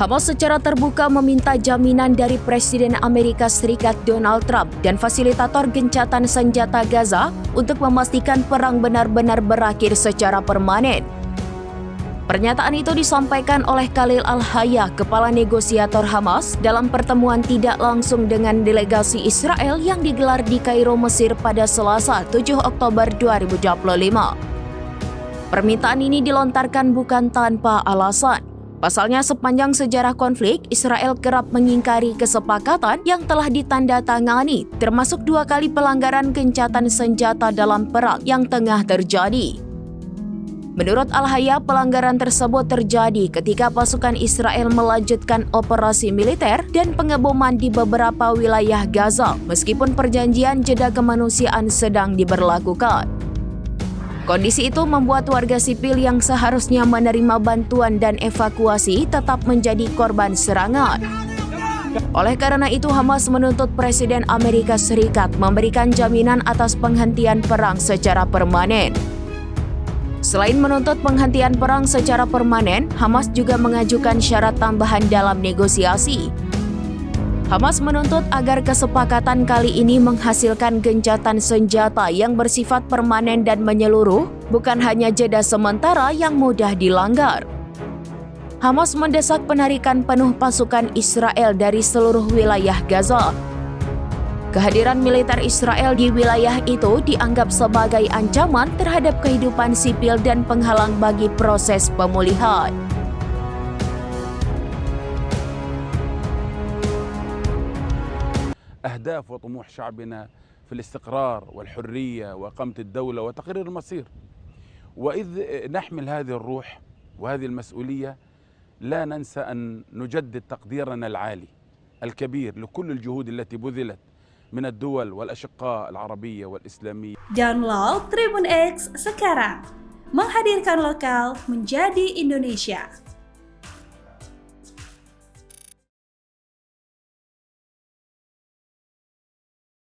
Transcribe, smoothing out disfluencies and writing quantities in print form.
Hamas secara terbuka meminta jaminan dari Presiden Amerika Serikat Donald Trump dan fasilitator gencatan senjata Gaza untuk memastikan perang benar-benar berakhir secara permanen. Pernyataan itu disampaikan oleh Khalil Al-Hayya, kepala negosiator Hamas, dalam pertemuan tidak langsung dengan delegasi Israel yang digelar di Kairo, Mesir pada Selasa, 7 Oktober 2025. Permintaan ini dilontarkan bukan tanpa alasan. Pasalnya, sepanjang sejarah konflik, Israel kerap mengingkari kesepakatan yang telah ditandatangani, termasuk 2 kali pelanggaran gencatan senjata dalam perang yang tengah terjadi. Menurut Al-Hayya, pelanggaran tersebut terjadi ketika pasukan Israel melanjutkan operasi militer dan pengeboman di beberapa wilayah Gaza, meskipun perjanjian jeda kemanusiaan sedang diberlakukan. Kondisi itu membuat warga sipil yang seharusnya menerima bantuan dan evakuasi tetap menjadi korban serangan. Oleh karena itu, Hamas menuntut Presiden Amerika Serikat memberikan jaminan atas penghentian perang secara permanen. Selain menuntut penghentian perang secara permanen, Hamas juga mengajukan syarat tambahan dalam negosiasi. Hamas menuntut agar kesepakatan kali ini menghasilkan gencatan senjata yang bersifat permanen dan menyeluruh, bukan hanya jeda sementara yang mudah dilanggar. Hamas mendesak penarikan penuh pasukan Israel dari seluruh wilayah Gaza. Kehadiran militer Israel di wilayah itu dianggap sebagai ancaman terhadap kehidupan sipil dan penghalang bagi proses pemulihan. أهداف وطموح شعبنا في الاستقرار والحرية وإقامة الدولة وتقرير المصير. وإذ نحمل هذه الروح وهذه المسؤولية لا ننسى أن نجدد تقديرنا العالي الكبير لكل الجهود التي بذلت من الدول والأشقاء العربية والإسلامية. Download Tribun X sekarang, menghadirkan lokal menjadi Indonesia.